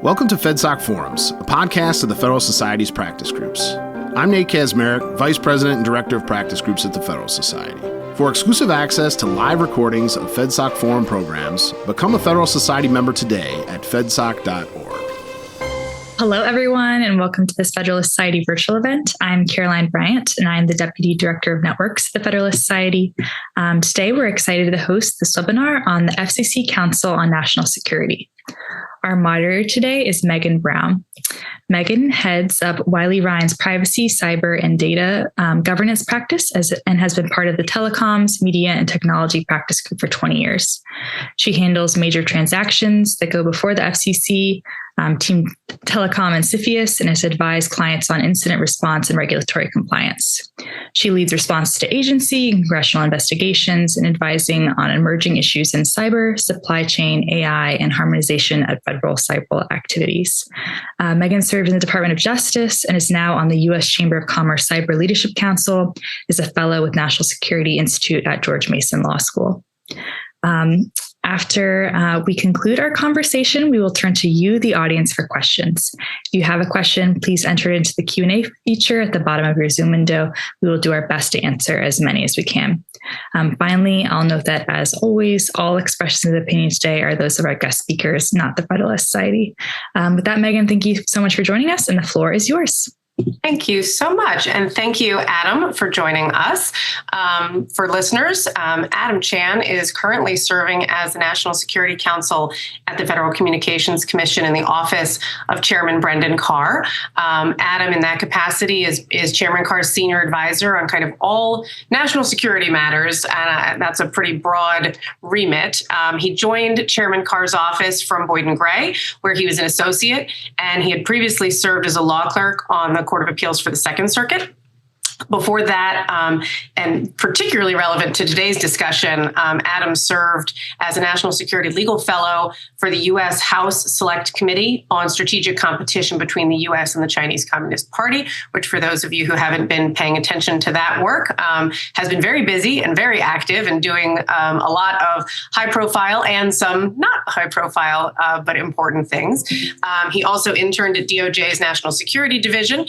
Welcome to FedSoc Forums, a podcast of the Federalist Society's practice groups. I'm Nate Kazmarek, Vice President and Director of Practice Groups at the Federalist Society. For exclusive access to live recordings of FedSoc Forum programs, become a Federalist Society member today at fedsoc.org. Hello, everyone, and welcome to this Federalist Society virtual event. I'm Caroline Bryant, and I'm the Deputy Director of Networks at the Federalist Society. Today, we're excited to host this webinar on the FCC Council on National Security. Our moderator today is Megan Brown. Megan heads up Wiley Rein's privacy, cyber, and data governance practice and has been part of the telecoms, media, and technology practice group for 20 years. She handles major transactions that go before the FCC, Team Telecom and CFIUS, and has advised clients on incident response and regulatory compliance. She leads response to agency, congressional investigations, and advising on emerging issues in cyber, supply chain, AI, and harmonization of federal cyber activities. Megan served in the Department of Justice and is now on the U.S. Chamber of Commerce Cyber Leadership Council, is a fellow with National Security Institute at George Mason Law School. After we conclude our conversation, we will turn to you, the audience, for questions. If you have a question, please enter it into the Q&A feature at the bottom of your Zoom window. We will do our best to answer as many as we can. Finally, I'll note that, as always, all expressions of opinion today are those of our guest speakers, not the Federalist Society. With that, Megan, thank you so much for joining us, and the floor is yours. Thank you so much. And thank you, Adam, for joining us. For listeners, Adam Chan is currently serving as the National Security Counsel at the Federal Communications Commission in the office of Chairman Brendan Carr. Adam, in that capacity, is Chairman Carr's senior advisor on kind of all national security matters. And that's a pretty broad remit. He joined Chairman Carr's office from Boyd & Gray, where he was an associate, and he had previously served as a law clerk on the Court of Appeals for the Second Circuit. Before that, and particularly relevant to today's discussion, Adam served as a National Security Legal Fellow for the U.S. House Select Committee on Strategic Competition between the U.S. and the Chinese Communist Party, which, for those of you who haven't been paying attention to that work, has been very busy and very active and doing a lot of high-profile and some not high-profile but important things. He also interned at DOJ's National Security Division,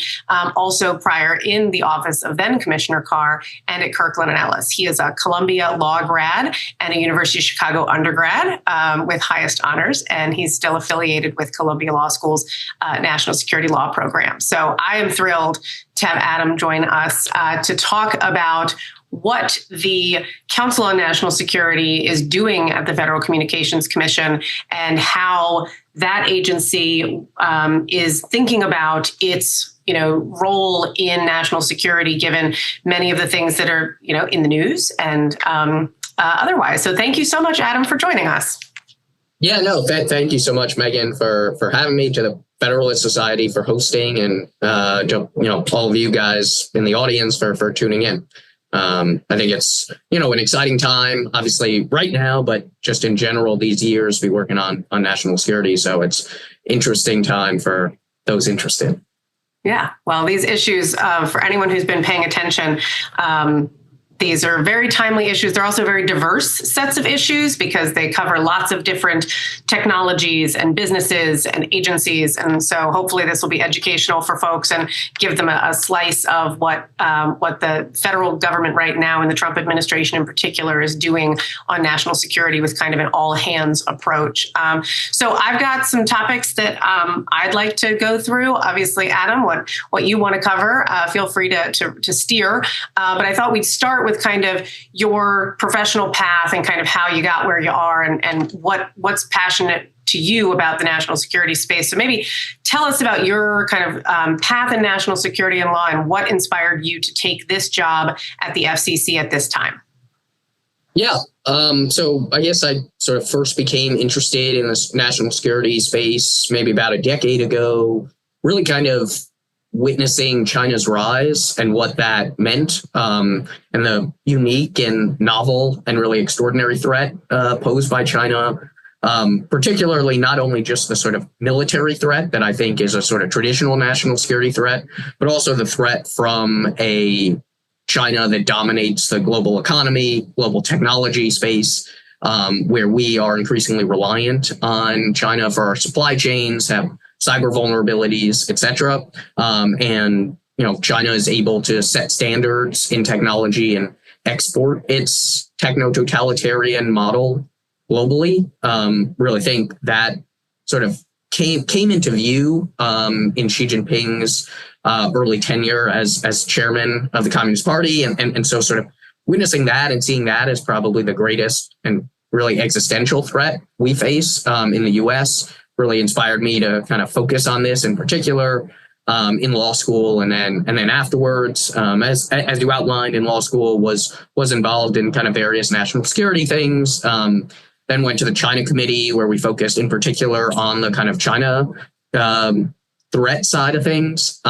also prior in the office of then Commissioner Carr, and at Kirkland & Ellis. He is a Columbia Law grad and a University of Chicago undergrad with highest honors, and he's still affiliated with Columbia Law School's National Security Law program. So I am thrilled to have Adam join us to talk about what the Council on National Security is doing at the Federal Communications Commission and how that agency is thinking about its role in national security, given many of the things that are, in the news and otherwise. So tk you so much, Adam, for joining us. Yeah, no, thank you so much, Megan, for having me, to the Federalist Society for hosting, and all of you guys in the audience for tuning in. I think it's, an exciting time, obviously right now, but just in general, these years, be working on national security. So it's interesting time for those interested. Yeah, well, these issues, for anyone who's been paying attention, these are very timely issues. They're also very diverse sets of issues because they cover lots of different technologies and businesses and agencies. And so hopefully this will be educational for folks and give them a slice of what the federal government right now and the Trump administration in particular is doing on national security with kind of an all hands approach. So I've got some topics that I'd like to go through. Obviously, Adam, what you want to cover, feel free to steer. But I thought we'd start with kind of your professional path and kind of how you got where you are and what's passionate to you about the national security space. So maybe tell us about your kind of path in national security and law and what inspired you to take this job at the FCC at this time. Yeah. So I guess I sort of first became interested in this national security space maybe about a decade ago, really kind of witnessing China's rise and what that meant, and the unique and novel and really extraordinary threat posed by China, particularly not only just the sort of military threat that I think is a sort of traditional national security threat, but also the threat from a China that dominates the global economy, global technology space, where we are increasingly reliant on China for our supply chains, have cyber vulnerabilities, etc. And China is able to set standards in technology and export its techno-totalitarian model globally. Really think that sort of came into view in Xi Jinping's early tenure as chairman of the Communist Party. And so sort of witnessing that and seeing that as probably the greatest and really existential threat we face in the US really inspired me to kind of focus on this in particular in law school. And then afterwards, as you outlined in law school, was involved in kind of various national security things. Then went to the China Committee, where we focused in particular on the kind of China threat side of things.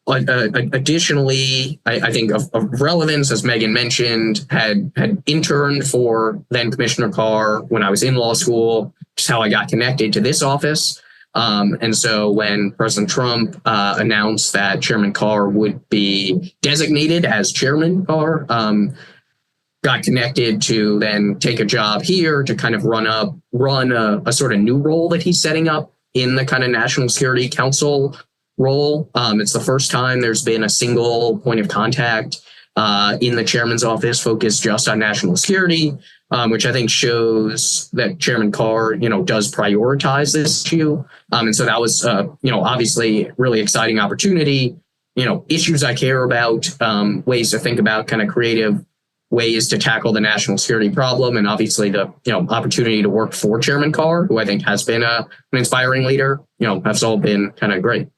Additionally, I think of relevance, as Megan mentioned, had interned for then Commissioner Carr when I was in law school, which is how I got connected to this office. And so when President Trump announced that Chairman Carr would be designated as Chairman Carr, got connected to then take a job here to kind of run a sort of new role that he's setting up in the kind of National Security Council role. It's the first time there's been a single point of contact in the chairman's office focused just on national security, which I think shows that Chairman Carr, does prioritize this issue. And so that was, obviously really exciting opportunity, issues I care about, ways to think about kind of creative ways to tackle the national security problem, and obviously the opportunity to work for Chairman Carr, who I think has been an inspiring leader, have all been kind of great.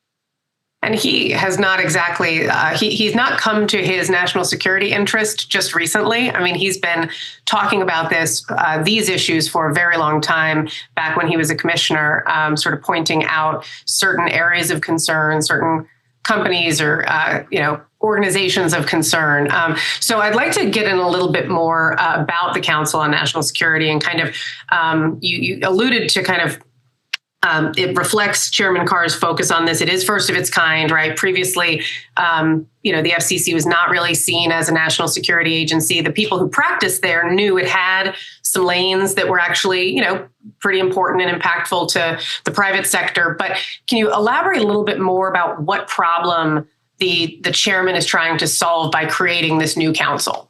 And he has not exactly, he's not come to his national security interest just recently. I mean, he's been talking about these issues for a very long time, back when he was a commissioner, sort of pointing out certain areas of concern, certain companies or, organizations of concern. So I'd like to get in a little bit more about the Council on National Security, and kind of, you alluded to kind of, it reflects Chairman Carr's focus on this. It is first of its kind, right? Previously, the FCC was not really seen as a national security agency. The people who practiced there knew it had some lanes that were actually, pretty important and impactful to the private sector. But can you elaborate a little bit more about what problem the chairman is trying to solve by creating this new council?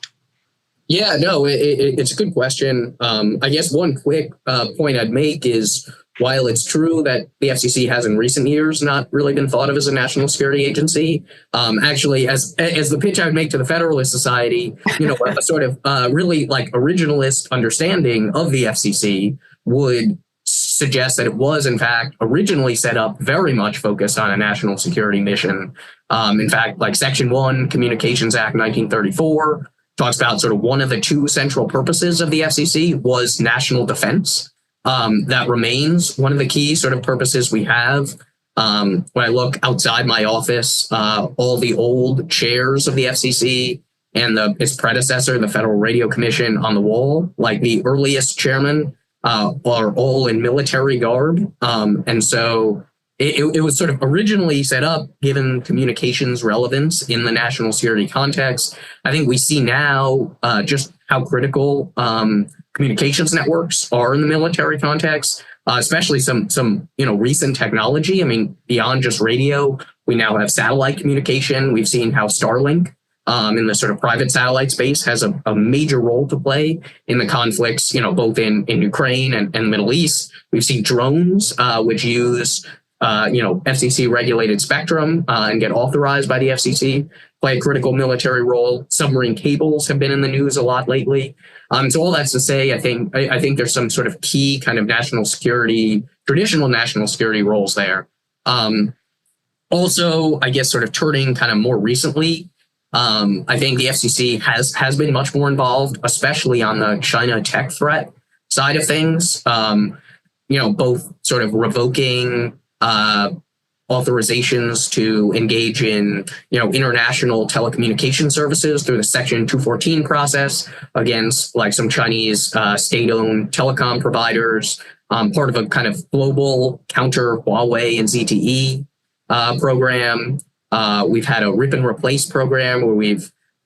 Yeah, no, it's a good question. I guess one quick point I'd make is, while it's true that the FCC has in recent years not really been thought of as a national security agency, actually, as the pitch I would make to the Federalist Society, a sort of really like originalist understanding of the FCC would suggest that it was, in fact, originally set up very much focused on a national security mission. In fact, like Section 1, Communications Act 1934, talks about sort of one of the two central purposes of the FCC was national defense. That remains one of the key sort of purposes we have. When I look outside my office, all the old chairs of the FCC and its predecessor, the Federal Radio Commission, on the wall, like the earliest chairman, are all in military garb. And so it was sort of originally set up given communications relevance in the national security context. I think we see now just how critical communications networks are in the military context, especially some recent technology. I mean, beyond just radio, we now have satellite communication. We've seen how Starlink in the sort of private satellite space has a major role to play in the conflicts, both in Ukraine and the Middle East. We've seen drones, which use FCC regulated spectrum and get authorized by the FCC, play a critical military role. Submarine cables have been in the news a lot lately. So all that's to say, I think there's some sort of key kind of traditional national security roles there. Also, I guess sort of turning kind of more recently, I think the FCC has been much more involved, especially on the China tech threat side of things. Both sort of revoking authorizations to engage in, international telecommunication services through the Section 214 process against like some Chinese state-owned telecom providers, part of a kind of global counter Huawei and ZTE program. We've had a rip and replace program where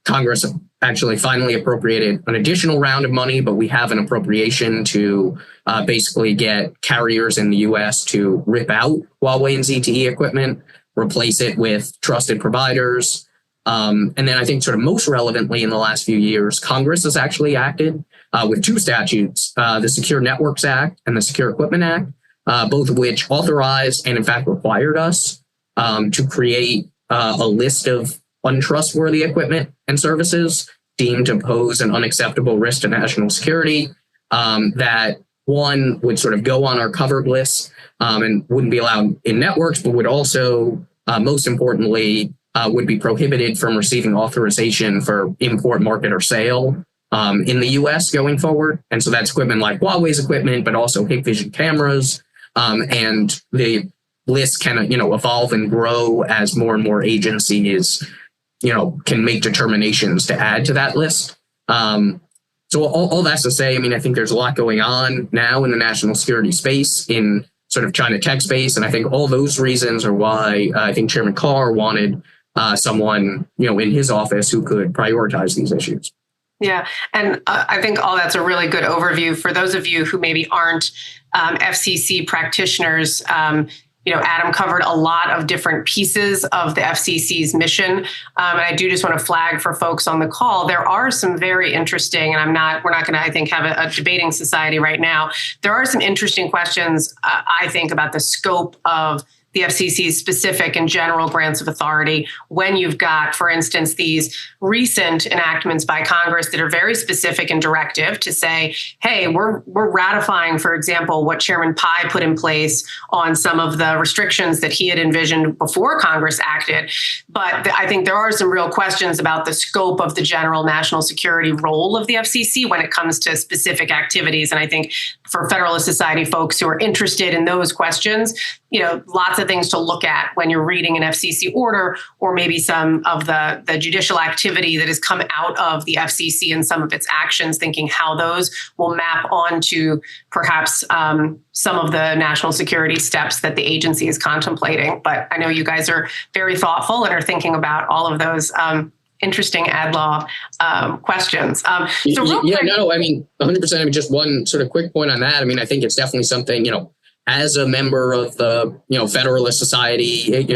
Congress actually finally appropriated an additional round of money, but we have an appropriation to basically get carriers in the U.S. to rip out Huawei and ZTE equipment, replace it with trusted providers. And then I think sort of most relevantly in the last few years, Congress has actually acted with two statutes, the Secure Networks Act and the Secure Equipment Act, both of which authorized and in fact required us to create a list of untrustworthy equipment and services deemed to pose an unacceptable risk to national security, that one would sort of go on our covered list and wouldn't be allowed in networks, but would also, most importantly, would be prohibited from receiving authorization for import, market, or sale in the U.S. going forward. And so that's equipment like Huawei's equipment, but also Hikvision cameras. And the list can, evolve and grow as more and more agencies, can make determinations to add to that list. So all that's to say, I think there's a lot going on now in the national security space, in sort of China tech space. And I think all those reasons are why I think Chairman Carr wanted someone, in his office who could prioritize these issues. Yeah. And I think all that's a really good overview for those of you who maybe aren't FCC practitioners. Adam covered a lot of different pieces of the FCC's mission. And I do just want to flag for folks on the call, there are some very interesting, and we're not going to, I think, have a debating society right now. There are some interesting questions, I think, about the scope of the FCC's specific and general grants of authority when you've got, for instance, these recent enactments by Congress that are very specific and directive to say, hey, we're ratifying, for example, what Chairman Pai put in place on some of the restrictions that he had envisioned before Congress acted. But I think there are some real questions about the scope of the general national security role of the FCC when it comes to specific activities. And I think for Federalist Society folks who are interested in those questions, lots of things to look at when you're reading an FCC order, or maybe some of the judicial activity that has come out of the FCC and some of its actions, thinking how those will map onto perhaps some of the national security steps that the agency is contemplating. But I know you guys are very thoughtful and are thinking about all of those interesting ad law questions. So 100%. Just one sort of quick point on that. I think it's definitely something, as a member of the, Federalist Society,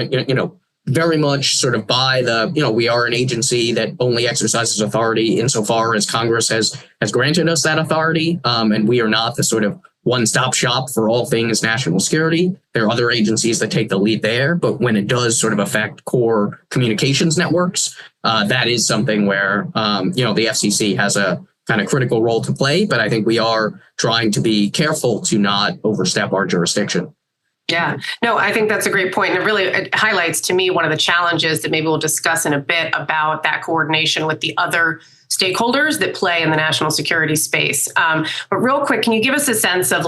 very much sort of by the, we are an agency that only exercises authority insofar as Congress has granted us that authority. And we are not the sort of one-stop shop for all things national security. There are other agencies that take the lead there. But when it does sort of affect core communications networks, that is something where, the FCC has a kind of critical role to play. But I think we are trying to be careful to not overstep our jurisdiction. Yeah, no, I think that's a great point. And it highlights to me one of the challenges that maybe we'll discuss in a bit about that coordination with the other stakeholders that play in the national security space. But real quick, can you give us a sense of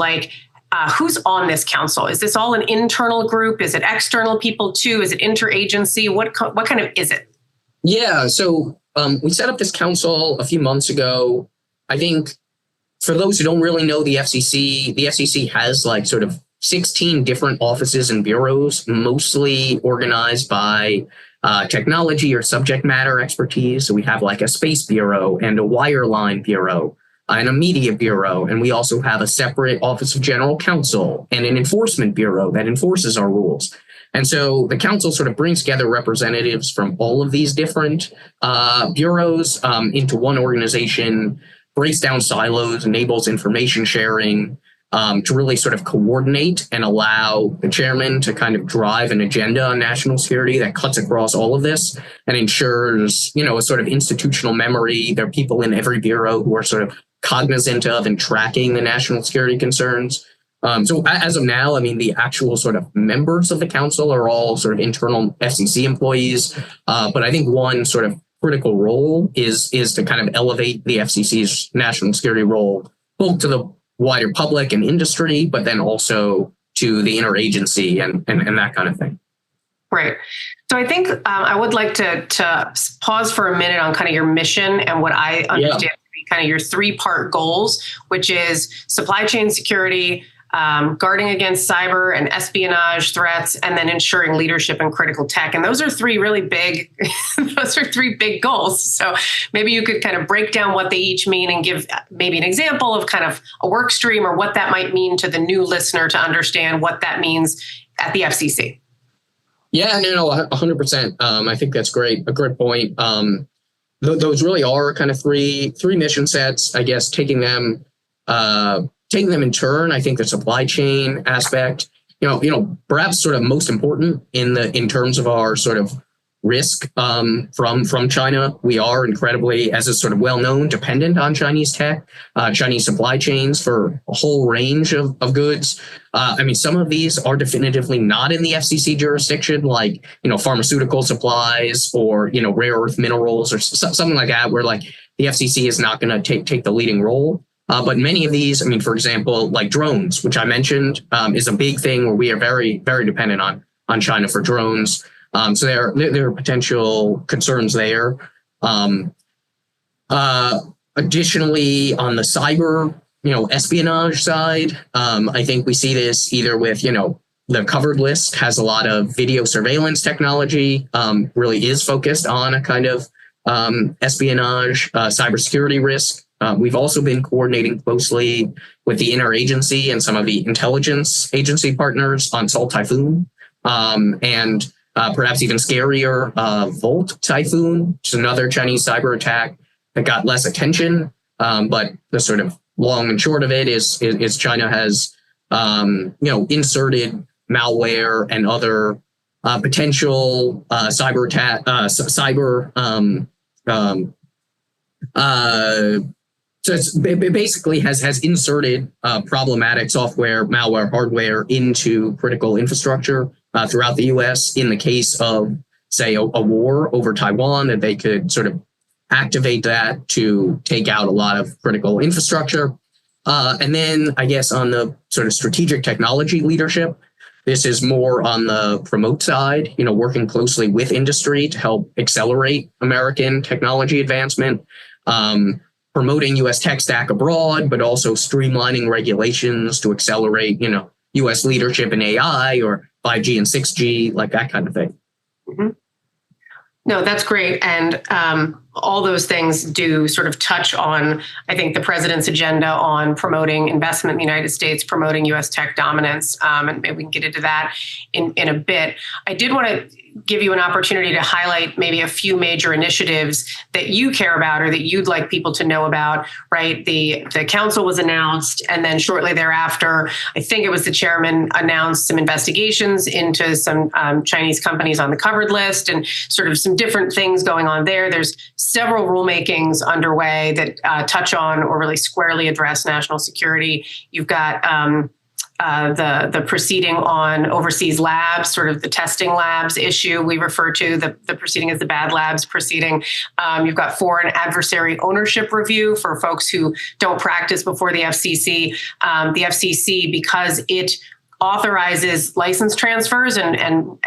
who's on this council? Is this all an internal group? Is it external people too? Is it interagency? What kind of is it? Yeah, so we set up this council a few months ago. I think for those who don't really know the FCC has sort of 16 different offices and bureaus, mostly organized by technology or subject matter expertise. So we have a space bureau and a wireline bureau and a media bureau. And we also have a separate office of general counsel and an enforcement bureau that enforces our rules. And so the council sort of brings together representatives from all of these different bureaus into one organization, breaks down silos, enables information sharing, to really sort of coordinate and allow the chairman to kind of drive an agenda on national security that cuts across all of this and ensures, a sort of institutional memory. There are people in every bureau who are sort of cognizant of and tracking the national security concerns. So as of now, the actual sort of members of the council are all sort of internal FCC employees. But I think one sort of critical role is to kind of elevate the FCC's national security role, both to the wider public and industry, but then also to the interagency and that kind of thing. Right. So I think I would like to pause for a minute on kind of your mission and what I understand to be kind of your three-part goals, which is supply chain security, guarding against cyber and espionage threats, and then ensuring leadership in critical tech. And those are three really big, those are three big goals. So maybe you could kind of break down what they each mean and give maybe an example of kind of a work stream or what that might mean to the new listener to understand what that means at the FCC. Yeah, no, 100%. I think that's great. A great point. Those really are kind of three mission sets. I guess taking them in turn. I think the supply chain aspect, perhaps sort of most important in terms of our sort of risk from China. We are incredibly, as is sort of well known, dependent on Chinese tech, Chinese supply chains for a whole range of goods. Some of these are definitively not in the FCC jurisdiction, like, pharmaceutical supplies or, rare earth minerals or something like that, where like the FCC is not going to take the leading role. But many of these, for example, like drones, which I mentioned, is a big thing where we are very, very dependent on China for drones. So there are potential concerns there. Additionally, on the cyber, espionage side, I think we see this either with, the covered list has a lot of video surveillance technology, really is focused on a kind of espionage, cybersecurity risk. We've also been coordinating closely with the interagency and some of the intelligence agency partners on Salt Typhoon, and perhaps even scarier, Volt Typhoon, which is another Chinese cyber attack that got less attention. But the sort of long and short of it is China has, inserted malware and other potential cyber attack, so it basically has inserted problematic software, malware, hardware into critical infrastructure throughout the U.S. in the case of, say, a war over Taiwan, that they could sort of activate that to take out a lot of critical infrastructure. And then I guess on the sort of strategic technology leadership, this is more on the promote side, working closely with industry to help accelerate American technology advancement, promoting U.S. tech stack abroad, but also streamlining regulations to accelerate, U.S. leadership in AI or 5G and 6G, like that kind of thing. Mm-hmm. No, that's great. And all those things do sort of touch on, I think, the president's agenda on promoting investment in the United States, promoting U.S. tech dominance. And maybe we can get into that in a bit. I did want to give you an opportunity to highlight maybe a few major initiatives that you care about or that you'd like people to know about, right? The council was announced, and then shortly thereafter, I think it was the chairman announced some investigations into some Chinese companies on the covered list and sort of some different things going on there. There's several rulemakings underway that touch on or really squarely address national security. You've got the proceeding on overseas labs, sort of the testing labs issue we refer to, the proceeding as the bad labs proceeding. You've got foreign adversary ownership review for folks who don't practice before the FCC. The FCC, because it authorizes license transfers and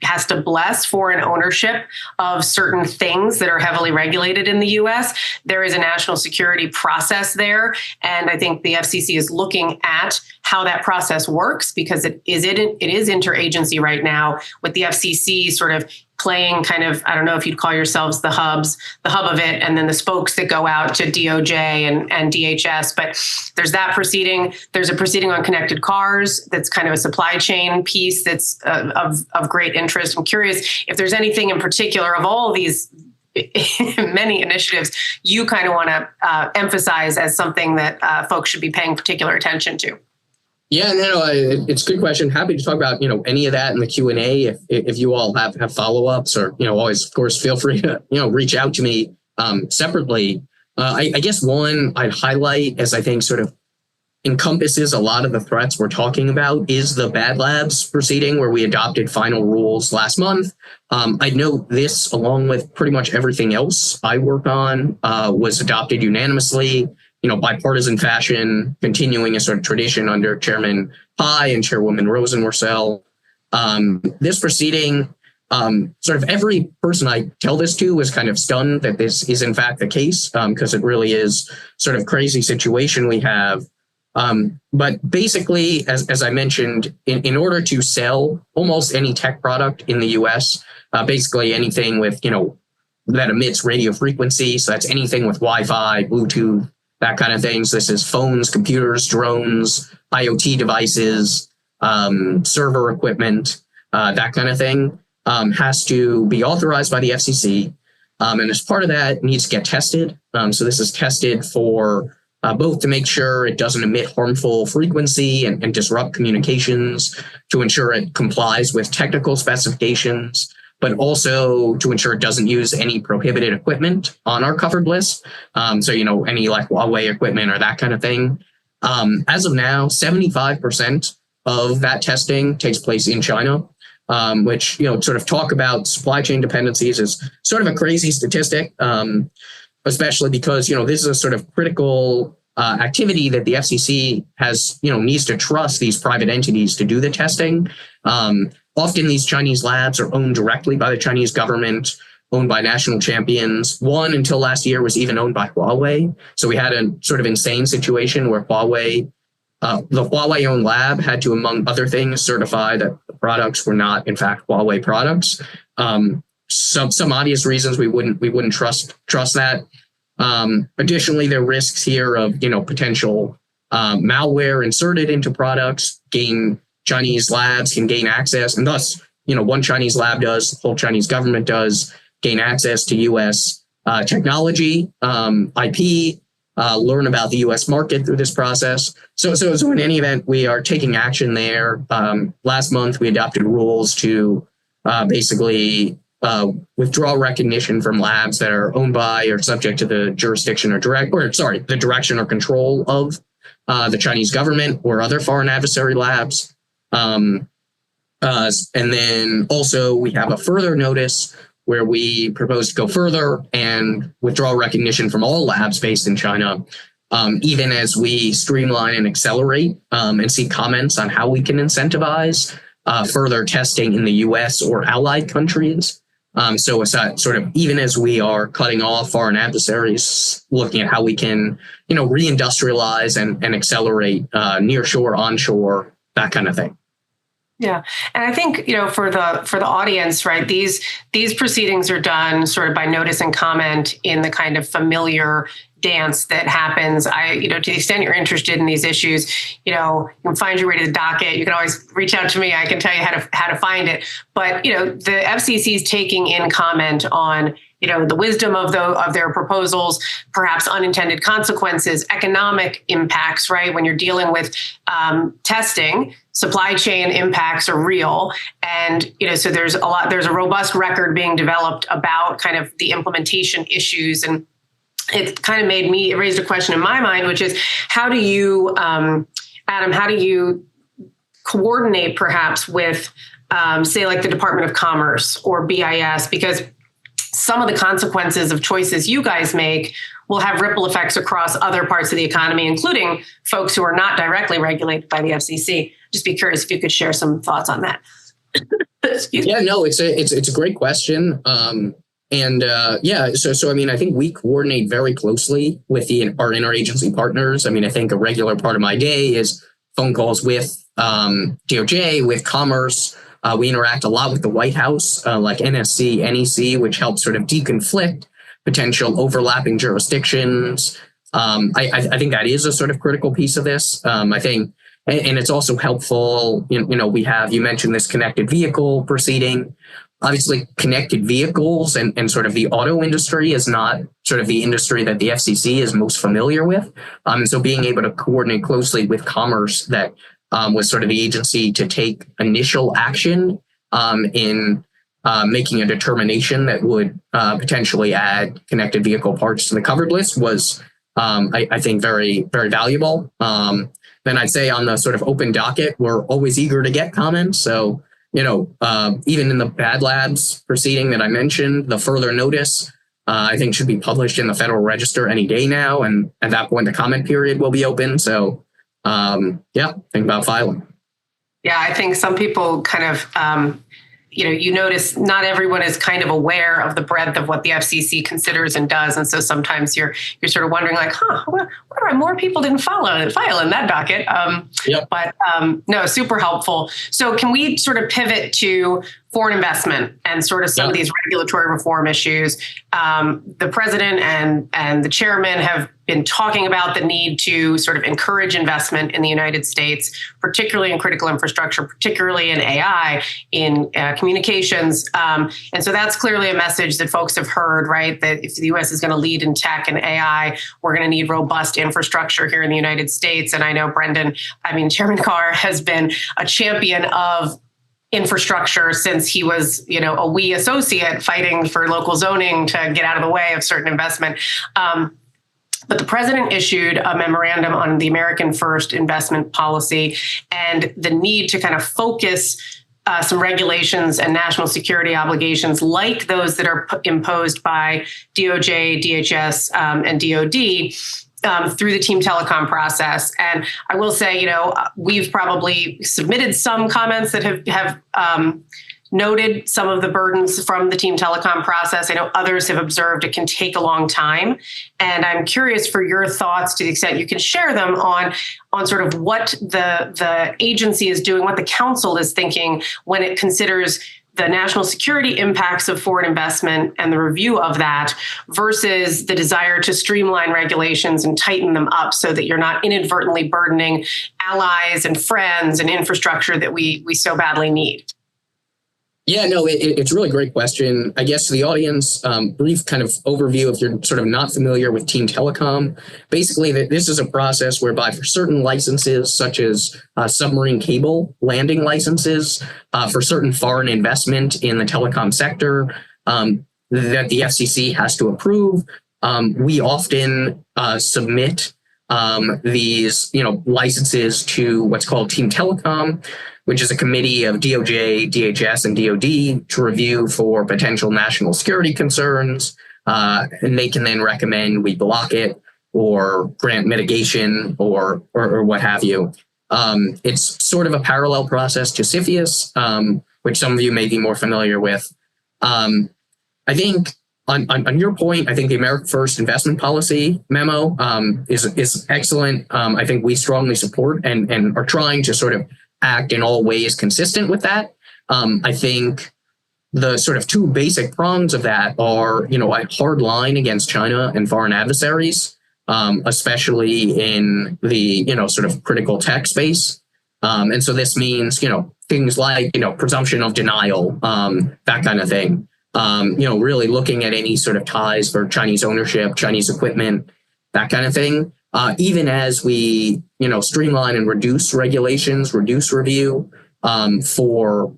has to bless foreign ownership of certain things that are heavily regulated in the U.S. There is a national security process there. And I think the FCC is looking at how that process works, because it is interagency right now, with the FCC sort of playing kind of, I don't know if you'd call yourselves the hub of it, and then the spokes that go out to DOJ and DHS. But there's that proceeding. There's a proceeding on connected cars that's kind of a supply chain piece that's of great interest. I'm curious if there's anything in particular of all of these many initiatives you kind of want to emphasize as something that folks should be paying particular attention to. Yeah, no, it's a good question. Happy to talk about, any of that in the Q&A if you all have follow-ups, or, always, of course, feel free to, reach out to me separately. I guess one I'd highlight, as I think sort of encompasses a lot of the threats we're talking about, is the Bad Labs proceeding, where we adopted final rules last month. I note this, along with pretty much everything else I work on, was adopted unanimously, bipartisan fashion, continuing a sort of tradition under Chairman Pai and Chairwoman Rosenworcel. This proceeding, sort of every person I tell this to was kind of stunned that this is in fact the case, because it really is sort of crazy situation we have. But basically, as I mentioned, in order to sell almost any tech product in the US, basically anything with, that emits radio frequency. So that's anything with Wi-Fi, Bluetooth, that kind of things. This is phones, computers, drones, IoT devices, server equipment, that kind of thing, has to be authorized by the FCC. And as part of that, it needs to get tested. So this is tested for both to make sure it doesn't emit harmful frequency and disrupt communications, to ensure it complies with technical specifications, but also to ensure it doesn't use any prohibited equipment on our covered list. So, any like Huawei equipment or that kind of thing. As of now, 75% of that testing takes place in China, which, sort of talk about supply chain dependencies is sort of a crazy statistic, especially because, this is a sort of critical activity that the FCC has, needs to trust these private entities to do the testing. Often these Chinese labs are owned directly by the Chinese government, owned by national champions. One, until last year, was even owned by Huawei. So we had a sort of insane situation where Huawei, the Huawei-owned lab had to, among other things, certify that the products were not, in fact, Huawei products. Some obvious reasons we wouldn't trust that. Additionally, there are risks here of, potential malware inserted into products. Chinese labs can gain access, and thus, one Chinese lab does, the whole Chinese government does, gain access to U.S. Technology, IP, learn about the U.S. market through this process. So in any event, we are taking action there. Last month, we adopted rules to basically withdraw recognition from labs that are owned by or subject to the jurisdiction the direction or control of the Chinese government or other foreign adversary labs. And then also we have a further notice where we propose to go further and withdraw recognition from all labs based in China, even as we streamline and accelerate and seek comments on how we can incentivize further testing in the US or allied countries. So it's sort of, even as we are cutting off foreign adversaries, looking at how we can, reindustrialize and accelerate nearshore, onshore, that kind of thing. Yeah. And I think, for the audience, right, these proceedings are done sort of by notice and comment in the kind of familiar dance that happens. To the extent you're interested in these issues, you can find your way to the docket. You can always reach out to me. I can tell you how to find it. But, the FCC is taking in comment on, the wisdom of their proposals, perhaps unintended consequences, economic impacts, right? When you're dealing with testing, supply chain impacts are real. And, so there's a robust record being developed about kind of the implementation issues. And it kind of raised a question in my mind, which is, how do you, Adam, how do you coordinate perhaps with, say, like the Department of Commerce or BIS? Because some of the consequences of choices you guys make will have ripple effects across other parts of the economy, including folks who are not directly regulated by the FCC. Just be curious if you could share some thoughts on that. Yeah, no, it's a great question. So I mean, I think we coordinate very closely with our interagency partners. I mean, I think a regular part of my day is phone calls with DOJ, with Commerce. We interact a lot with the White House, like NSC, NEC, which helps sort of deconflict potential overlapping jurisdictions. I think that is a sort of critical piece of this. I think, and it's also helpful. You mentioned this connected vehicle proceeding. Obviously, connected vehicles and sort of the auto industry is not sort of the industry that the FCC is most familiar with. So being able to coordinate closely with Commerce, that was sort of the agency to take initial action in making a determination that would potentially add connected vehicle parts to the covered list, was, I think, very, very valuable. Then I'd say on the sort of open docket, we're always eager to get comments. So, even in the Bad Labs proceeding that I mentioned, the further notice, I think, should be published in the Federal Register any day now. And at that point, the comment period will be open. So, think about filing. Yeah, I think some people kind of you notice not everyone is kind of aware of the breadth of what the FCC considers and does. And so sometimes you're sort of wondering like, what are more people didn't file in that docket? But no, super helpful. So can we sort of pivot to foreign investment and sort of some of these regulatory reform issues? The president and the chairman have been talking about the need to sort of encourage investment in the United States, particularly in critical infrastructure, particularly in AI, in communications. And so that's clearly a message that folks have heard, right? That if the U.S. is going to lead in tech and AI, we're going to need robust infrastructure here in the United States. And I know Chairman Carr has been a champion of infrastructure since he was, a wee associate fighting for local zoning to get out of the way of certain investment. But the president issued a memorandum on the American First investment policy and the need to kind of focus some regulations and national security obligations like those that are imposed by DOJ, DHS, and DOD through the team telecom process. And I will say, we've probably submitted some comments that have noted some of the burdens from the team telecom process. I know others have observed it can take a long time. And I'm curious for your thoughts, to the extent you can share them, on sort of what the agency is doing, what the council is thinking when it considers the national security impacts of foreign investment and the review of that versus the desire to streamline regulations and tighten them up so that you're not inadvertently burdening allies and friends and infrastructure that we so badly need. Yeah, no, it's a really great question. I guess to the audience, brief kind of overview if you're sort of not familiar with team telecom. Basically, this is a process whereby for certain licenses, such as submarine cable landing licenses, for certain foreign investment in the telecom sector, that the FCC has to approve, we often submit these, licenses to what's called team telecom, which is a committee of DOJ, DHS, and DOD to review for potential national security concerns. And they can then recommend we block it or grant mitigation or what have you. It's sort of a parallel process to CFIUS, which some of you may be more familiar with. I think on your point, I think the America First investment policy memo is excellent. I think we strongly support and are trying to sort of act in all ways consistent with that. I think the sort of two basic prongs of that are, a hard line against China and foreign adversaries, especially in the, sort of critical tech space. And so this means, things like, presumption of denial, that kind of thing. Really looking at any sort of ties for Chinese ownership, Chinese equipment, that kind of thing. Even as we, streamline and reduce regulations, reduce review for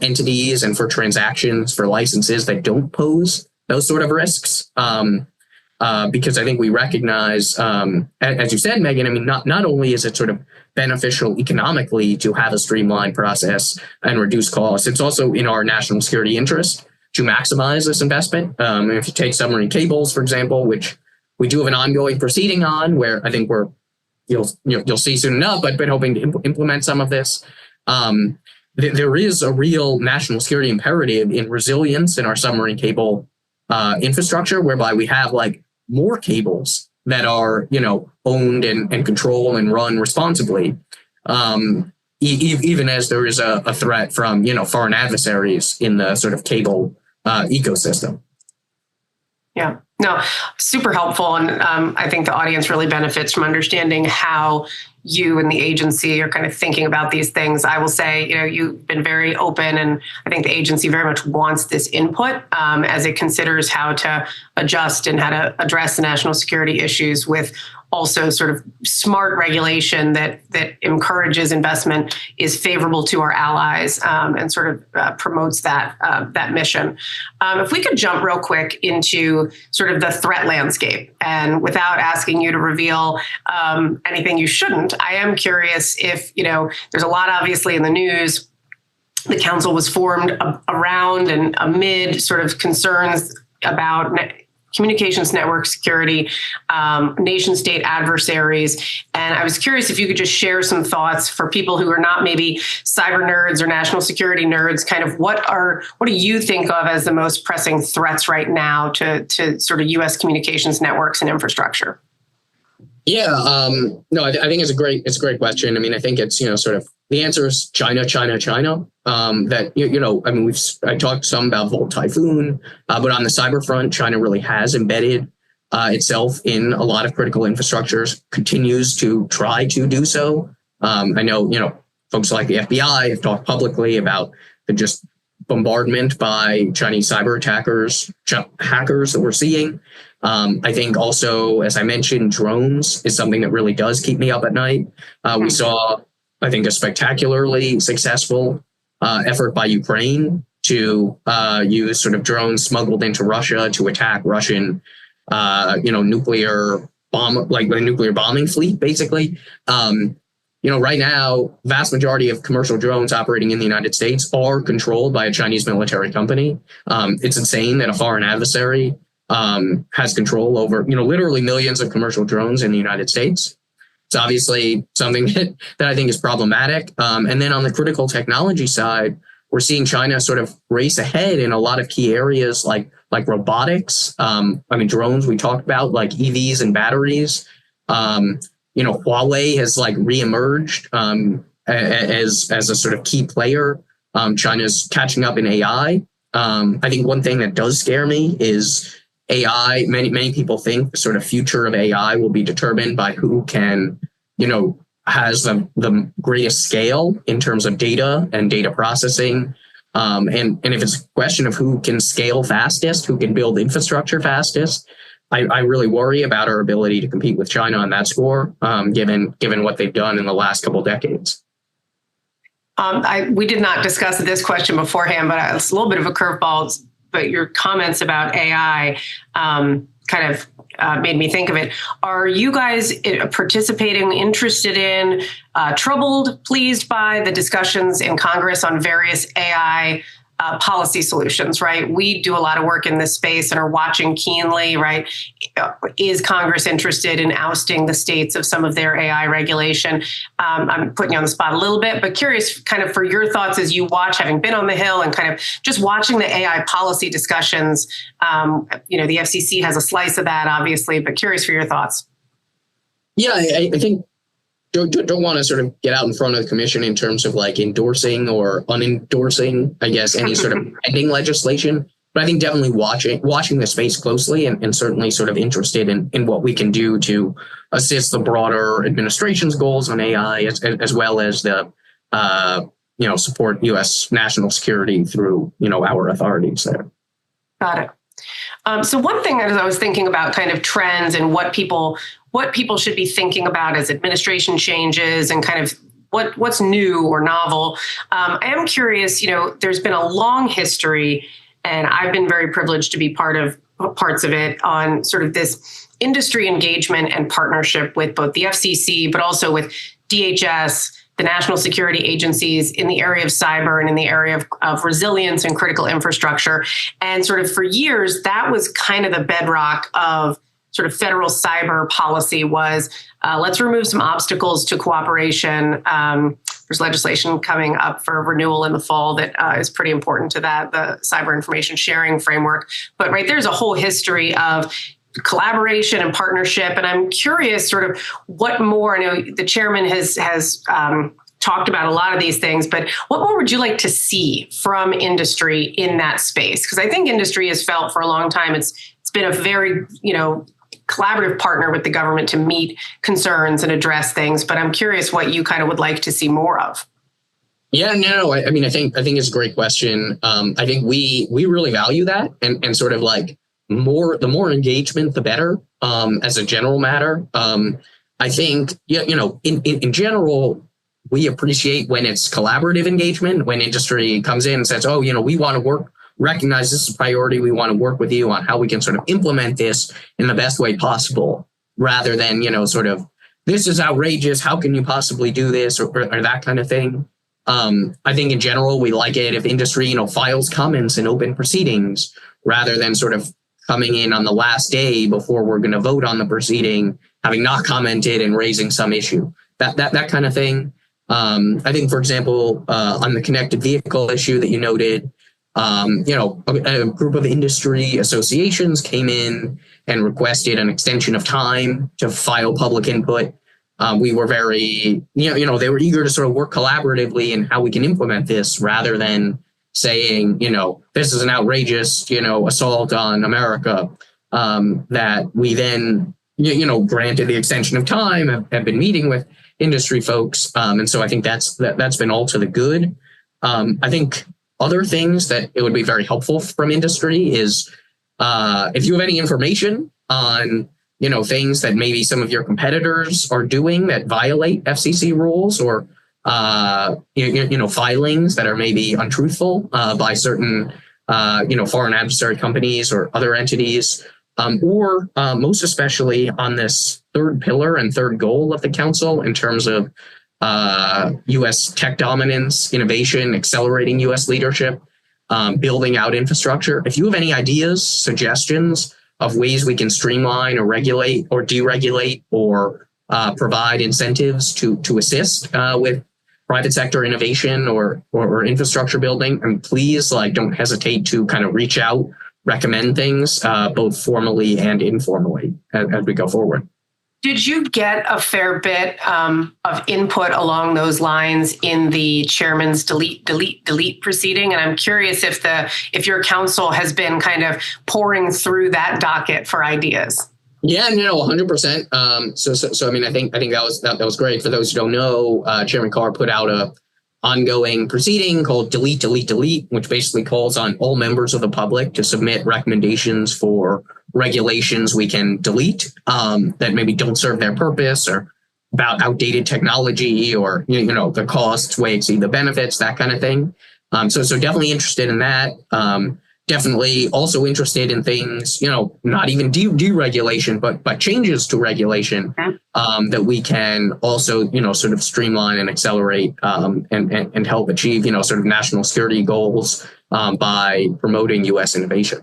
entities and for transactions, for licenses that don't pose those sort of risks. Because I think we recognize, as you said, Megan, not only is it sort of beneficial economically to have a streamlined process and reduce costs, it's also in our national security interest to maximize this investment. If you take submarine cables, for example, which we do have an ongoing proceeding on, where I think you'll see soon enough, but been hoping to implement some of this. There is a real national security imperative in resilience in our submarine cable infrastructure, whereby we have like more cables that are owned and controlled and run responsibly, even as there is a threat from foreign adversaries in the sort of cable ecosystem. Yeah, no, super helpful. And I think the audience really benefits from understanding how you and the agency are kind of thinking about these things. I will say, you've been very open, and I think the agency very much wants this input as it considers how to adjust and how to address the national security issues with also sort of smart regulation that encourages investment, is favorable to our allies, and sort of promotes that mission. If we could jump real quick into sort of the threat landscape, and without asking you to reveal anything you shouldn't, I am curious if, there's a lot obviously in the news. The council was formed around and amid sort of concerns about communications network security, nation state adversaries. And I was curious if you could just share some thoughts for people who are not maybe cyber nerds or national security nerds, kind of what do you think of as the most pressing threats right now to sort of US communications networks and infrastructure? Yeah, no, I think it's a great question. I mean, I think it's, sort of the answer is China. That, I mean, I talked some about Volt Typhoon, but on the cyber front, China really has embedded itself in a lot of critical infrastructures, continues to try to do so. I know, folks like the FBI have talked publicly about the just bombardment by Chinese cyber hackers that we're seeing. I think also, as I mentioned, drones is something that really does keep me up at night. We saw, I think, a spectacularly successful effort by Ukraine to use sort of drones smuggled into Russia to attack Russian, nuclear bomb, like the nuclear bombing fleet, basically. Right now, vast majority of commercial drones operating in the United States are controlled by a Chinese military company. It's insane that a foreign adversary has control over, literally millions of commercial drones in the United States. It's obviously something that I think is problematic. And then on the critical technology side, we're seeing China sort of race ahead in a lot of key areas like robotics. Drones we talked about, like EVs and batteries. Huawei has reemerged as a sort of key player. China's catching up in AI. I think one thing that does scare me is AI. Many people think the sort of future of AI will be determined by who can, has the greatest scale in terms of data and data processing. And if it's a question of who can scale fastest, who can build infrastructure fastest, I really worry about our ability to compete with China on that score, given what they've done in the last couple of decades. We did not discuss this question beforehand, but it's a little bit of a curveball. But your comments about AI kind of made me think of it. Are you guys participating, interested in, troubled, pleased by the discussions in Congress on various AI policy solutions, right? We do a lot of work in this space and are watching keenly, right? Is Congress interested in ousting the states of some of their AI regulation? I'm putting you on the spot a little bit, but curious kind of for your thoughts as you watch, having been on the Hill and kind of just watching the AI policy discussions. The FCC has a slice of that, obviously, but curious for your thoughts. Yeah, I think don't want to sort of get out in front of the commission in terms of endorsing or unendorsing, I guess, any sort of pending legislation. But I think definitely watching the space closely and certainly sort of interested in what we can do to assist the broader administration's goals on AI as well as the, support U.S. national security through, our authorities there. Got it. So one thing as I was thinking about kind of trends and what people should be thinking about as administration changes and kind of what's new or novel. I am curious, there's been a long history, and I've been very privileged to be part of parts of it on sort of this industry engagement and partnership with both the FCC, but also with DHS, the national security agencies in the area of cyber and in the area of resilience and critical infrastructure. And sort of for years, that was kind of the bedrock of sort of federal cyber policy was let's remove some obstacles to cooperation. There's legislation coming up for renewal in the fall that is pretty important to that, the cyber information sharing framework. But right, there's a whole history of collaboration and partnership. And I'm curious sort of what more, I know the chairman has talked about a lot of these things, but what more would you like to see from industry in that space? Because I think industry has felt for a long time, it's been a very, collaborative partner with the government to meet concerns and address things. But I'm curious what you kind of would like to see more of. Yeah, no, I think it's a great question. I think we really value that and sort of the more engagement, the better, as a general matter. I think, in general, we appreciate when it's collaborative engagement, when industry comes in and says, oh, we want to recognize this is a priority. We want to work with you on how we can sort of implement this in the best way possible, rather than, sort of, this is outrageous. How can you possibly do this or that kind of thing? I think in general, we like it if industry, files comments in open proceedings rather than sort of coming in on the last day before we're going to vote on the proceeding, having not commented and raising some issue, that kind of thing. I think, for example, on the connected vehicle issue that you noted, a group of industry associations came in and requested an extension of time to file public input. We were very, they were eager to sort of work collaboratively in how we can implement this rather than saying, this is an outrageous, assault on America, that we then, granted the extension of time, have been meeting with industry folks. And so I think that's been all to the good. I think other things that it would be very helpful from industry is if you have any information on, things that maybe some of your competitors are doing that violate FCC rules, or, filings that are maybe untruthful by certain, foreign adversary companies or other entities, or most especially on this third pillar and third goal of the council in terms of U.S. tech dominance, innovation, accelerating U.S. leadership, building out infrastructure. If you have any ideas, suggestions of ways we can streamline or regulate or deregulate or provide incentives to assist with private sector innovation or infrastructure building, and please don't hesitate to kind of reach out, recommend things both formally and informally as we go forward. Did you get a fair bit of input along those lines in the chairman's delete proceeding? And I'm curious if your council has been kind of pouring through that docket for ideas. Yeah, 100%. So I mean, I think that was great. For those who don't know, Chairman Carr put out a ongoing proceeding called Delete, which basically calls on all members of the public to submit recommendations for regulations we can delete that maybe don't serve their purpose, or about outdated technology, or the costs way exceed the benefits, that kind of thing. So definitely interested in that. Definitely also interested in things, not even deregulation, but changes to regulation that we can also, sort of streamline and accelerate and help achieve, sort of national security goals by promoting U.S. innovation.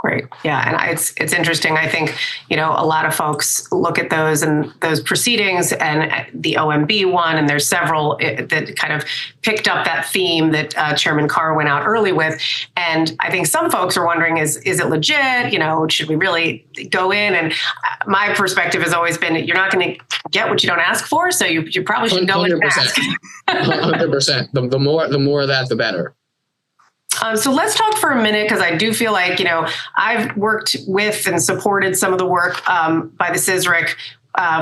Great. Yeah. And it's interesting. I think, a lot of folks look at those proceedings and the OMB one, and there's several that kind of picked up that theme that Chairman Carr went out early with. And I think some folks are wondering, is it legit? Should we really go in? And my perspective has always been, you're not going to get what you don't ask for. So you probably should go in and ask. 100%. The more of that, the better. So let's talk for a minute, because I do feel like, I've worked with and supported some of the work by the CISRIC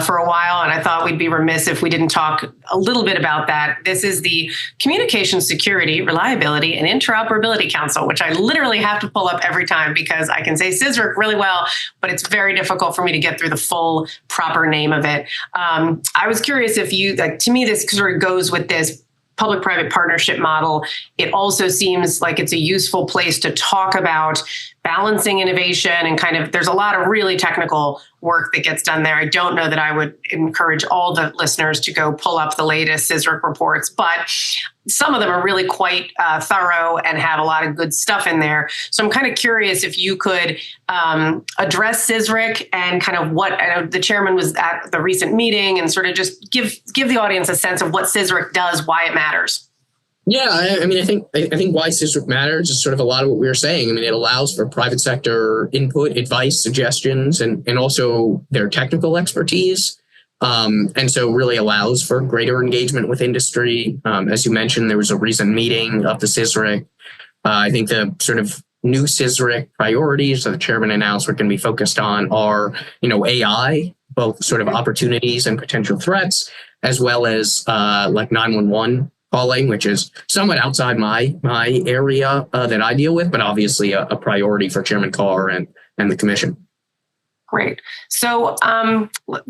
for a while, and I thought we'd be remiss if we didn't talk a little bit about that. This is the Communication Security, Reliability, and Interoperability Council, which I literally have to pull up every time because I can say CISRIC really well, but it's very difficult for me to get through the full proper name of it. I was curious if to me, this sort of goes with this public-private partnership model. It also seems like it's a useful place to talk about balancing innovation, and kind of, there's a lot of really technical work that gets done there. I don't know that I would encourage all the listeners to go pull up the latest CISRIC reports, but some of them are really quite thorough and have a lot of good stuff in there. So I'm kind of curious if you could address CISRIC and kind of what, I know the chairman was at the recent meeting, and sort of just give the audience a sense of what CISRIC does, why it matters. Yeah, I mean, I think why CISRIC matters is sort of a lot of what we were saying. I mean, it allows for private sector input, advice, suggestions, and also their technical expertise. And so really allows for greater engagement with industry. As you mentioned, there was a recent meeting of the CISRIC. I think the sort of new CISRIC priorities that the chairman announced we're going to be focused on are, AI, both sort of opportunities and potential threats, as well as like 911 calling, which is somewhat outside my area that I deal with, but obviously a priority for Chairman Carr and the commission. Great. So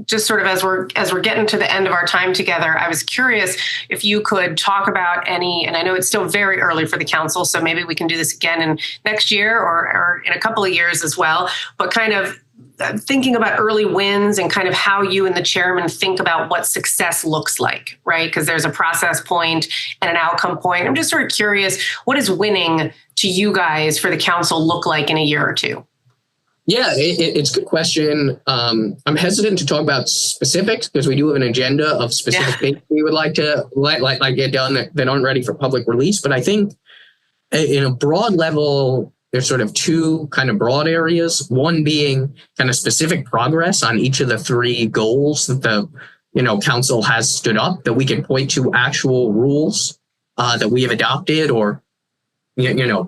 just sort of as we're getting to the end of our time together, I was curious if you could talk about any, and I know it's still very early for the council, so maybe we can do this again in next year or in a couple of years as well, but kind of thinking about early wins and kind of how you and the chairman think about what success looks like, right? Because there's a process point and an outcome point. I'm just sort of curious, what does winning to you guys for the council look like in a year or two? Yeah, it's a good question. I'm hesitant to talk about specifics because we do have an agenda of specific things we would like to get done that aren't ready for public release. But I think in a broad level, there's sort of two kind of broad areas. One being kind of specific progress on each of the three goals that the council has stood up, that we can point to actual rules that we have adopted, or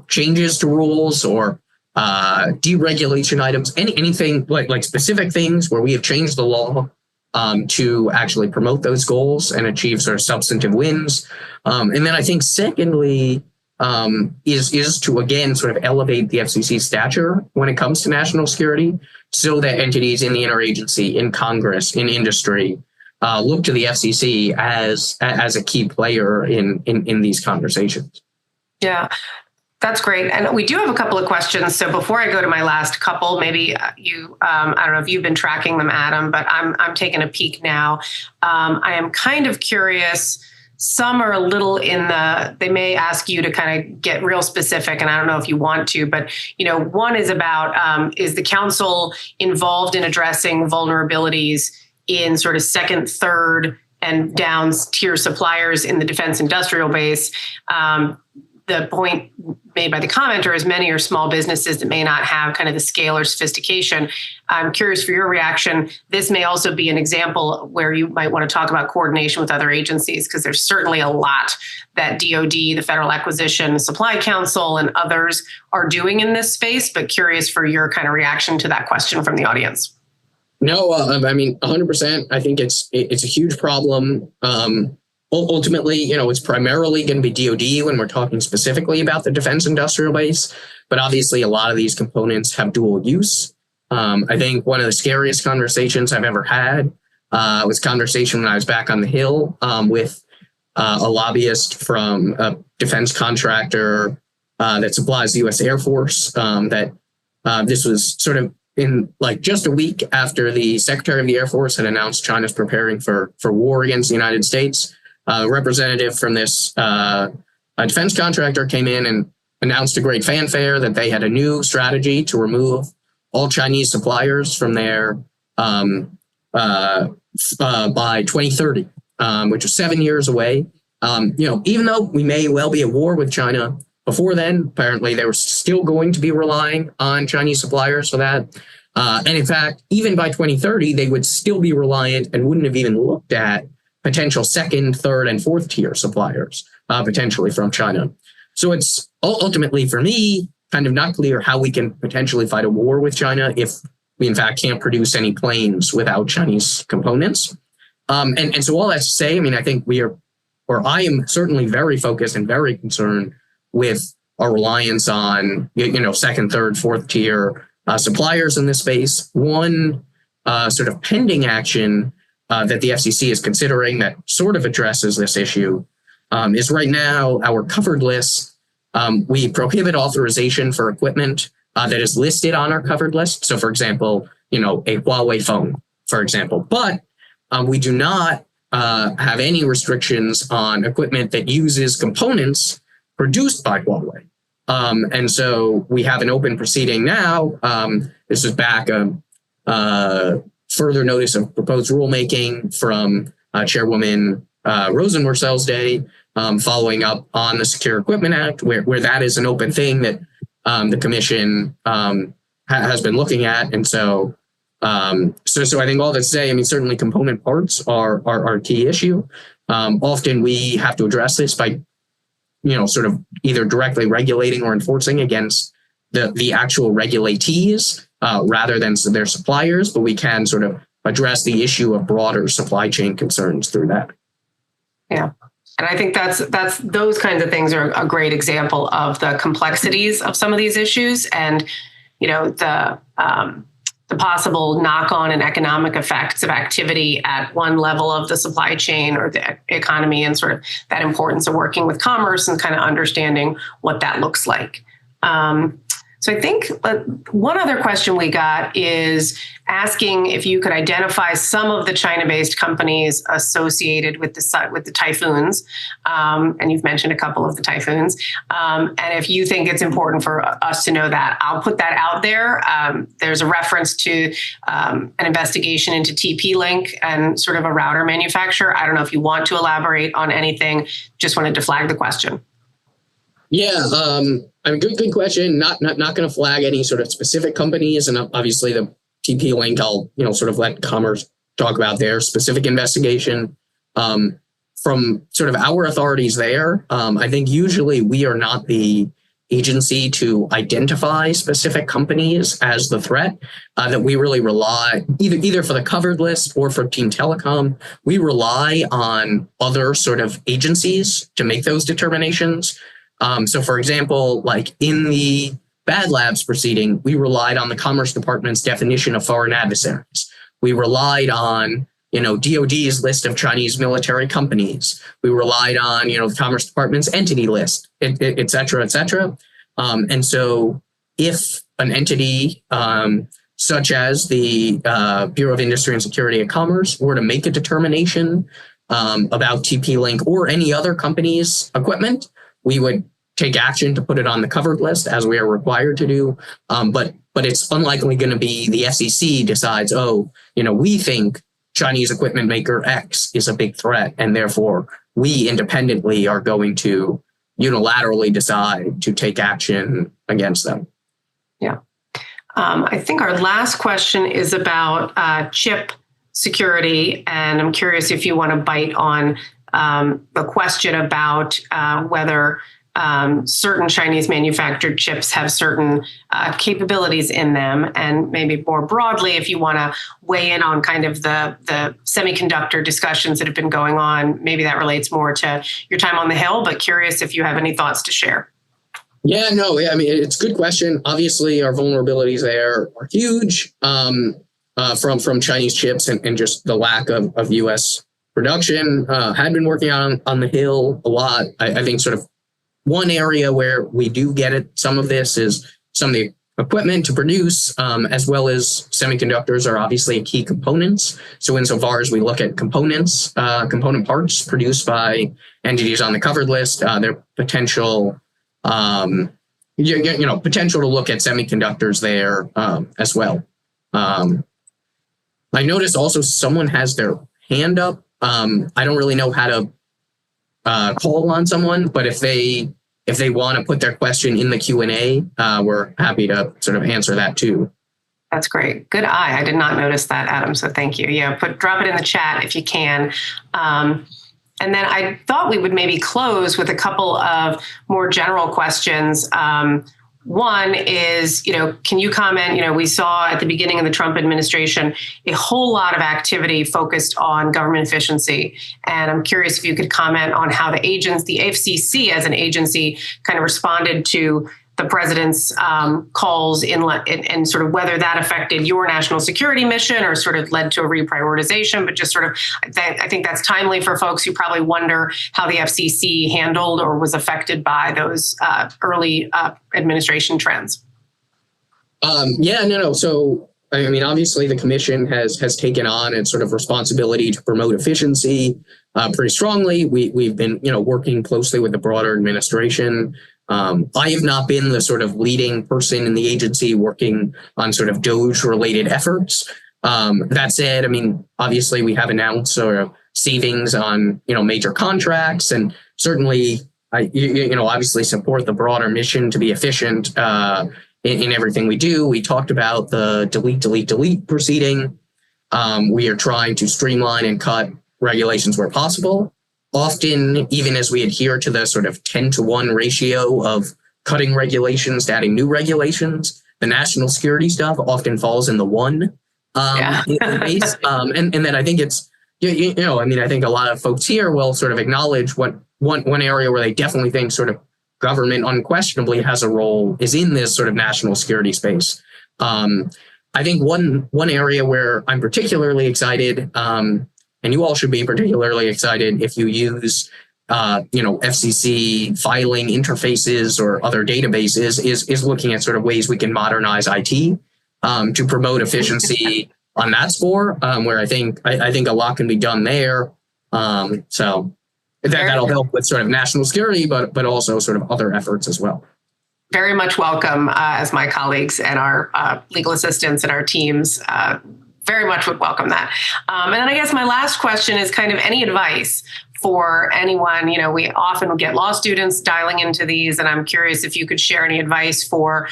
changes to rules, or deregulation items, anything like specific things where we have changed the law to actually promote those goals and achieve sort of substantive wins. And then I think secondly is to again sort of elevate the FCC stature when it comes to national security, so that entities in the interagency, in Congress, in industry look to the FCC as a key player in these conversations. Yeah. That's great. And we do have a couple of questions. So before I go to my last couple, maybe you, I don't know if you've been tracking them, Adam, but I'm taking a peek now. I am kind of curious. Some are a little they may ask you to kind of get real specific, and I don't know if you want to, but, one is about, is the council involved in addressing vulnerabilities in sort of second, third, and down tier suppliers in the defense industrial base? The point made by the commenter is many are small businesses that may not have kind of the scale or sophistication. I'm curious for your reaction. This may also be an example where you might want to talk about coordination with other agencies, because there's certainly a lot that DoD, the Federal Acquisition Supply Council, and others are doing in this space, but curious for your kind of reaction to that question from the audience. No, I mean, 100%. I think it's a huge problem. Ultimately, it's primarily going to be DoD when we're talking specifically about the defense industrial base. But obviously, a lot of these components have dual use. I think one of the scariest conversations I've ever had was a conversation when I was back on the Hill with a lobbyist from a defense contractor that supplies the U.S. Air Force. This was sort of in just a week after the Secretary of the Air Force had announced China's preparing for war against the United States. A representative from this defense contractor came in and announced a great fanfare that they had a new strategy to remove all Chinese suppliers from there by 2030, which is 7 years away. Even though we may well be at war with China before then, apparently they were still going to be relying on Chinese suppliers for that. And in fact, even by 2030, they would still be reliant and wouldn't have even looked at potential second, third, and fourth tier suppliers, potentially from China. So it's ultimately, for me, kind of not clear how we can potentially fight a war with China if we, in fact, can't produce any planes without Chinese components. And so all that to say, I mean, I think I am certainly very focused and very concerned with our reliance on, second, third, fourth tier suppliers in this space. One sort of pending action that the FCC is considering that sort of addresses this issue is right now our covered list. We prohibit authorization for equipment that is listed on our covered list. So, for example, a Huawei phone, for example. But we do not have any restrictions on equipment that uses components produced by Huawei. And so we have an open proceeding now. This is back further notice of proposed rulemaking from Chairwoman Rosenworcel's day, following up on the Secure Equipment Act, where that is an open thing that the Commission has been looking at. And so I think all that to say, I mean, certainly component parts are a key issue. Often we have to address this by, sort of either directly regulating or enforcing against the actual regulatees rather than their suppliers, but we can sort of address the issue of broader supply chain concerns through that. Yeah. And I think that's those kinds of things are a great example of the complexities of some of these issues, and the possible knock-on and economic effects of activity at one level of the supply chain or the economy, and sort of that importance of working with commerce and kind of understanding what that looks like. So I think one other question we got is asking if you could identify some of the China-based companies associated with the typhoons, and you've mentioned a couple of the typhoons, and if you think it's important for us to know that. I'll put that out there. There's a reference to an investigation into TP-Link and sort of a router manufacturer. I don't know if you want to elaborate on anything. Just wanted to flag the question. Yeah, I mean, good question. Not going to flag any sort of specific companies, and obviously the TP-Link, I'll sort of let Commerce talk about their specific investigation. From sort of our authorities there, I think usually we are not the agency to identify specific companies as the threat. That we really rely either for the covered list or for Team Telecom. We rely on other sort of agencies to make those determinations. So, for example, like in the Bad Labs proceeding, we relied on the Commerce Department's definition of foreign adversaries. We relied on, DOD's list of Chinese military companies. We relied on, the Commerce Department's entity list, et cetera, et cetera. And so if an entity such as the Bureau of Industry and Security and Commerce were to make a determination about TP-Link or any other company's equipment, we would take action to put it on the covered list as we are required to do. But it's unlikely going to be the FCC decides, we think Chinese equipment maker X is a big threat, and therefore we independently are going to unilaterally decide to take action against them. Yeah. I think our last question is about chip security, and I'm curious if you want to bite on the question about whether certain Chinese manufactured chips have certain capabilities in them, and maybe more broadly, if you want to weigh in on kind of the semiconductor discussions that have been going on. Maybe that relates more to your time on the Hill, but curious if you have any thoughts to share. Yeah, I mean, it's a good question. Obviously, our vulnerabilities there are huge from Chinese chips and just the lack of U.S. production. Had been working on the Hill a lot. I think sort of one area where we do get it, some of this is some of the equipment to produce, as well as semiconductors are obviously key components. So insofar as we look at components, component parts produced by entities on the covered list, their potential, potential to look at semiconductors there as well. I noticed also someone has their hand up. I don't really know how to call on someone, but if they want to put their question in the Q&A, we're happy to sort of answer that too. That's great. Good eye. I did not notice that, Adam. So thank you. Yeah, drop it in the chat if you can. And then I thought we would maybe close with a couple of more general questions. One is, can you comment, we saw at the beginning of the Trump administration a whole lot of activity focused on government efficiency. And I'm curious if you could comment on how the FCC as an agency kind of responded to the president's calls and sort of whether that affected your national security mission or sort of led to a reprioritization, but just sort of, I think that's timely for folks who probably wonder how the FCC handled or was affected by those early administration trends. So, I mean, obviously the commission has taken on its sort of responsibility to promote efficiency pretty strongly. We've been, working closely with the broader administration. I have not been the sort of leading person in the agency working on sort of DOGE related efforts. That said, I mean, obviously we have announced sort of savings on, major contracts, and certainly I obviously support the broader mission to be efficient in everything we do. We talked about the delete proceeding. We are trying to streamline and cut regulations where possible. Often, even as we adhere to the sort of 10-to-1 ratio of cutting regulations to adding new regulations, the national security stuff often falls in the one base. And then I think it's, I think a lot of folks here will sort of acknowledge what one area where they definitely think sort of government unquestionably has a role is in this sort of national security space. I think one area where I'm particularly excited, and you all should be particularly excited if you use FCC filing interfaces or other databases is looking at sort of ways we can modernize IT to promote efficiency on that score, where I think a lot can be done there. So that'll help with sort of national security, but also sort of other efforts as well. Very much welcome, as my colleagues and our legal assistants and our teams very much would welcome that. And then I guess my last question is kind of any advice for anyone. We often get law students dialing into these, and I'm curious if you could share any advice for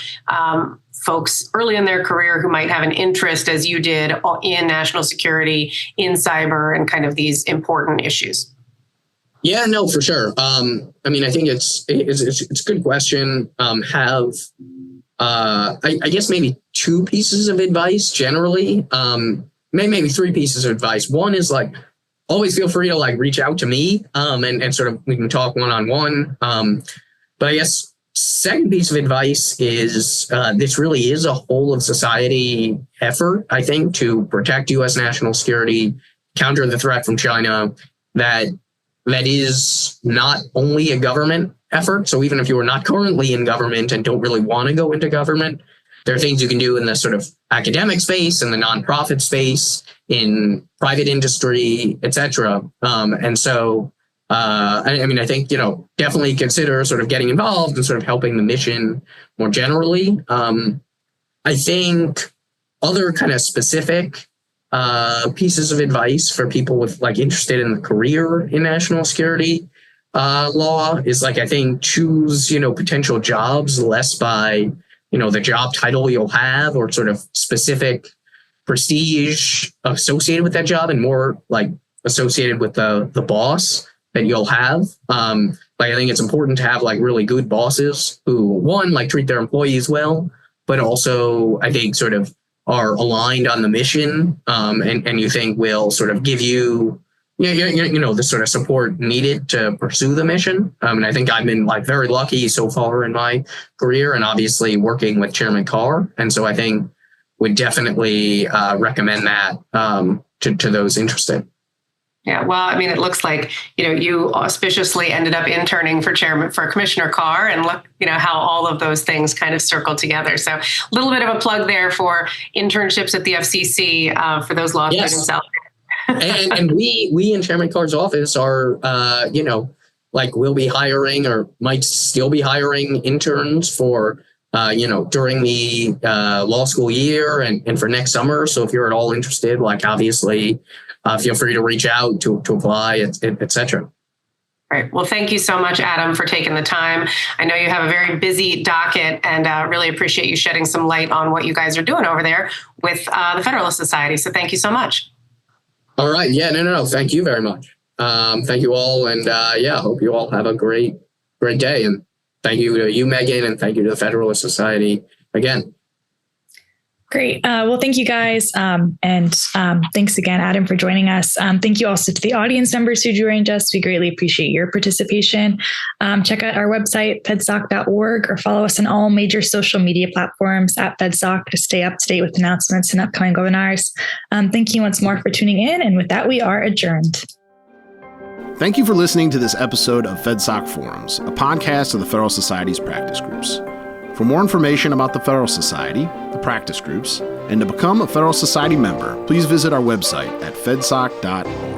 folks early in their career who might have an interest, as you did, in national security, in cyber, and kind of these important issues. Yeah, no, for sure. I think it's a good question. I guess maybe two pieces of advice generally, maybe three pieces of advice. One is always feel free to reach out to me, and sort of we can talk one-on-one. But I guess second piece of advice is this really is a whole of society effort, I think, to protect U.S. national security, counter the threat from China, that is not only a government effort. So even if you are not currently in government and don't really want to go into government, there are things you can do in the sort of academic space, in the nonprofit space, in private industry, et cetera. And so, I think, definitely consider sort of getting involved and sort of helping the mission more generally. I think other kind of specific pieces of advice for people with interested in the career in national security law is I think choose, potential jobs less by, the job title you'll have or sort of specific prestige associated with that job, and more associated with the boss that you'll have. I think it's important to have really good bosses who, one, treat their employees well, but also I think sort of are aligned on the mission, and you think will sort of give you, the sort of support needed to pursue the mission. And I think I've been very lucky so far in my career, and obviously working with Chairman Carr. And so I think would definitely recommend that to those interested. Yeah, well, it looks like, you auspiciously ended up interning for Commissioner Carr, and look, how all of those things kind of circle together. So a little bit of a plug there for internships at the FCC for those law students out there. and we in Chairman Carr's office are, we'll be hiring or might still be hiring interns for, during the law school year and for next summer. So if you're at all interested, obviously, feel free to reach out to apply, et cetera. Right. Well, thank you so much, Adam, for taking the time. I know you have a very busy docket, and really appreciate you shedding some light on what you guys are doing over there with the Federalist Society. So thank you so much. All right. Yeah, no. Thank you very much. Thank you all. And hope you all have a great day. And thank you to you, Megan, and thank you to the Federalist Society again. Great. Well, thank you guys. And thanks again, Adam, for joining us. Thank you also to the audience members who joined us. We greatly appreciate your participation. Check out our website, fedsoc.org, or follow us on all major social media platforms at FedSoc to stay up to date with announcements and upcoming webinars. Thank you once more for tuning in. And with that, we are adjourned. Thank you for listening to this episode of FedSoc Forums, a podcast of the Federalist Society's practice groups. For more information about the Federalist Society, the practice groups, and to become a Federalist Society member, please visit our website at fedsoc.org.